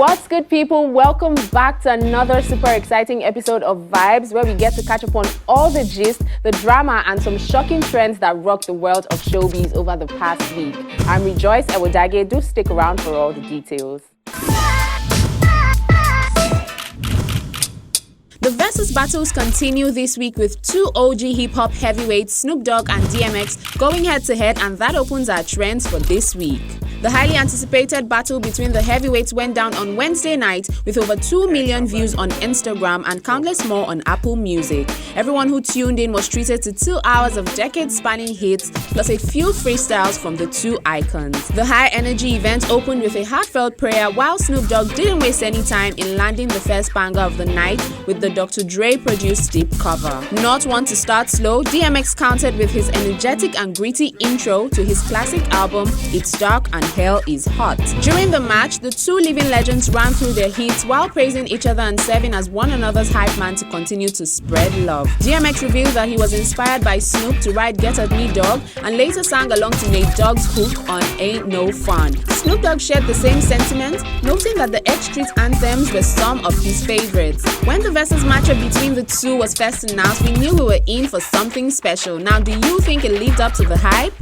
What's good, people? Welcome back to another super exciting episode of Vibes, where we get to catch up on all the gist, the drama, and some shocking trends that rocked the world of showbiz over the past week. I'm Rejoice Ewodage. Do stick around for all the details. The Versus battles continue this week with two OG hip-hop heavyweights, Snoop Dogg and DMX, going head-to-head, and that opens our trends for this week. The highly anticipated battle between the heavyweights went down on Wednesday night with over 2 million views on Instagram and countless more on Apple Music. Everyone who tuned in was treated to 2 hours of decade-spanning hits plus a few freestyles from the two icons. The high-energy event opened with a heartfelt prayer, while Snoop Dogg didn't waste any time in landing the first banger of the night with the Dr. Dre-produced Deep cover. Not one to start slow, DMX countered with his energetic and gritty intro to his classic album, It's Dark and Hell is Hot. During the match, the two living legends ran through their hits while praising each other and serving as one another's hype man to continue to spread love. DMX revealed that he was inspired by Snoop to write Get At Me Dog and later sang along to Nate Dogg's hook on Ain't No Fun. Snoop Dogg shared the same sentiment, noting that the X Street anthems were some of his favorites. When the Versus matchup between the two was first announced, we knew we were in for something special. Now, do you think it lived up to the hype?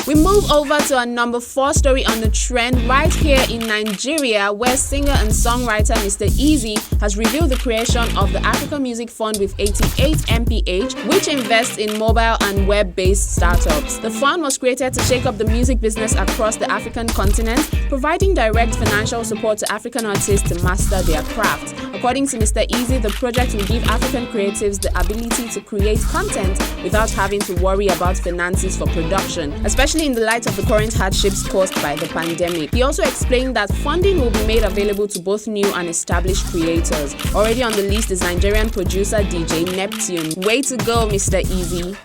We move over to our number 4 story on the trend right here in Nigeria, where singer and songwriter Mr. Easy has revealed the creation of the Africa Music Fund with 88 MPH, which invests in mobile and web-based startups. The fund was created to shake up the music business across the African continent, providing direct financial support to African artists to master their craft. According to Mr. Easy, the project will give African creatives the ability to create content without having to worry about finances for production, especially in the light of the current hardships caused by the pandemic. He also explained that funding will be made available to both new and established creators. Already on the list is Nigerian producer DJ Neptune. Way to go, Mr. Easy.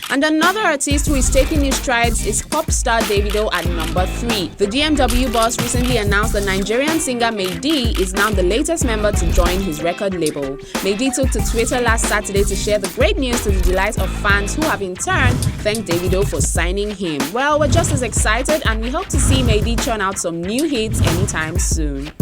And another artist who is taking new strides is pop star Davido at number 3. The DMW boss recently announced that Nigerian singer May D is now the latest member to join his record label. May D took to Twitter last Saturday to share the great news to the delight of fans who have in turn thanked Davido for signing him. Well, we're just as excited, and we hope to see May D churn out some new hits anytime soon.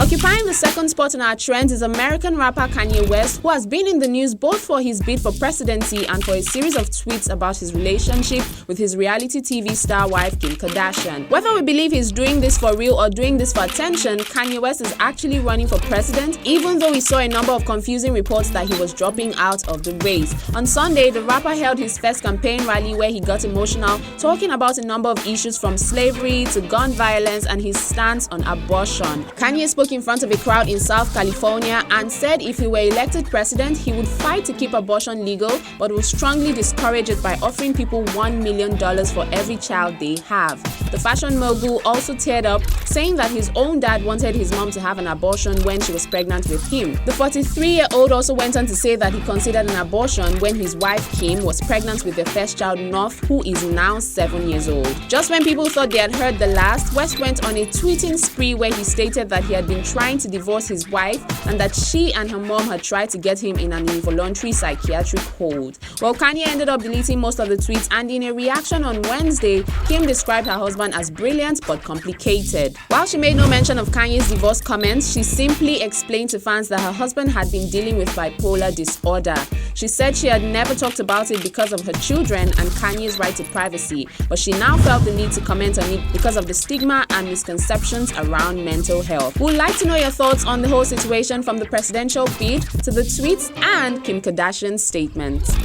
Occupying the second spot in our trends is American rapper Kanye West, who has been in the news both for his bid for presidency and for a series of tweets about his relationship with his reality TV star wife Kim Kardashian. Whether we believe he's doing this for real or doing this for attention, Kanye West is actually running for president, even though we saw a number of confusing reports that he was dropping out of the race. On Sunday, the rapper held his first campaign rally where he got emotional, talking about a number of issues from slavery to gun violence and his stance on abortion. Kanye spoke in front of a crowd in South California and said if he were elected president, he would fight to keep abortion legal, but would strongly discourage it by offering people $1 million for every child they have. The fashion mogul also teared up, saying that his own dad wanted his mom to have an abortion when she was pregnant with him. The 43-year-old also went on to say that he considered an abortion when his wife Kim was pregnant with their first child, North, who is now 7 years old. Just when people thought they had heard the last, West went on a tweeting spree where he stated that he had been trying to divorce his wife and that she and her mom had tried to get him in an involuntary psychiatric hold. Well, Kanye ended up deleting most of the tweets, and in a reaction on Wednesday, Kim described her husband as brilliant but complicated. While she made no mention of Kanye's divorce comments, she simply explained to fans that her husband had been dealing with bipolar disorder. She said she had never talked about it because of her children and Kanye's right to privacy, but she now felt the need to comment on it because of the stigma and misconceptions around mental health. We'd like to know your thoughts on the whole situation, from the presidential bid to the tweets and Kim Kardashian's statements.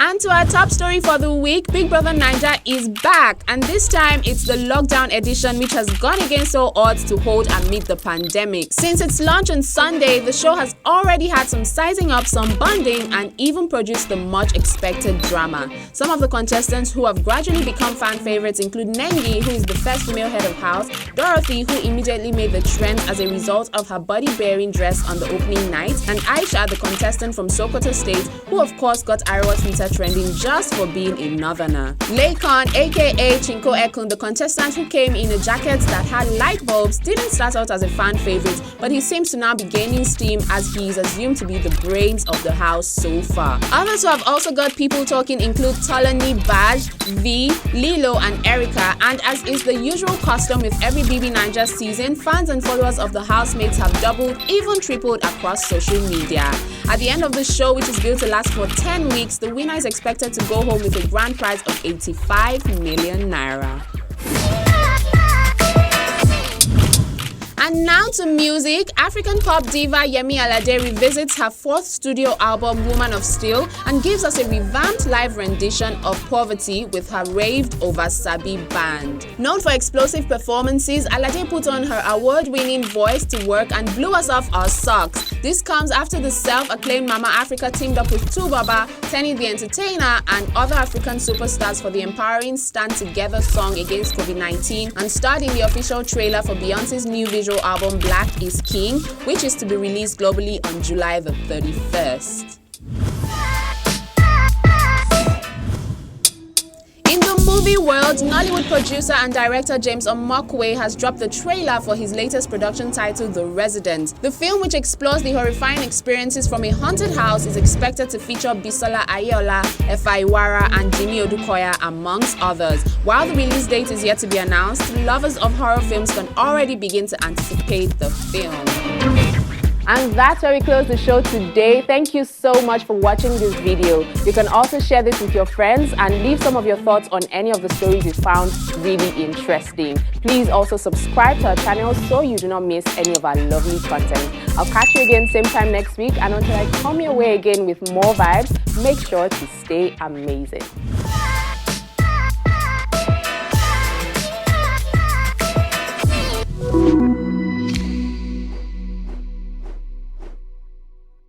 And to our top story for the week, Big Brother Naija is back, and this time it's the lockdown edition, which has gone against all odds to hold amid the pandemic. Since its launch on Sunday, the show has already had some sizing up, some bonding, and even produced the much expected drama. Some of the contestants who have gradually become fan favorites include Nengi, who is the first female head of house, Dorothy, who immediately made the trend as a result of her body-bearing dress on the opening night, and Aisha, the contestant from Sokoto State, who of course got Arewa Twitter trending just for being a northerner. Laycon, aka Chinko Ekun, the contestant who came in a jacket that had light bulbs, didn't start out as a fan favorite, but he seems to now be gaining steam as he is assumed to be the brains of the house so far. Others who have also got people talking include Tolani Baj, V, Lilo, and Erica, and as is the usual custom with every BB Naija season, fans and followers of the housemates have doubled, even tripled across social media. At the end of the show, which is built to last for 10 weeks, the winner is expected to go home with a grand prize of 85 million naira. And now to music. African pop diva Yemi Alade revisits her fourth studio album, Woman of Steel, and gives us a revamped live rendition of Poverty with her raved over Sabi band. Known for explosive performances, Alade put on her award-winning voice to work and blew us off our socks. This comes after the self-acclaimed Mama Africa teamed up with Tubaba, Tenny the Entertainer, and other African superstars for the empowering Stand Together song against COVID-19, and starred in the official trailer for Beyonce's new visual album Black is King, which is to be released globally on July the 31st. In the movie world, Nollywood producer and director James Omokwe has dropped the trailer for his latest production titled The Resident. The film, which explores the horrifying experiences from a haunted house, is expected to feature Bisola Ayeola, Efa Iwara, and Jimmy Odukoya, amongst others. While the release date is yet to be announced, lovers of horror films can already begin to anticipate the film. And that's where we close the show today. Thank you so much for watching this video. You can also share this with your friends and leave some of your thoughts on any of the stories you found really interesting. Please also subscribe to our channel so you do not miss any of our lovely content. I'll catch you again same time next week, and until I come your way again with more vibes, make sure to stay amazing.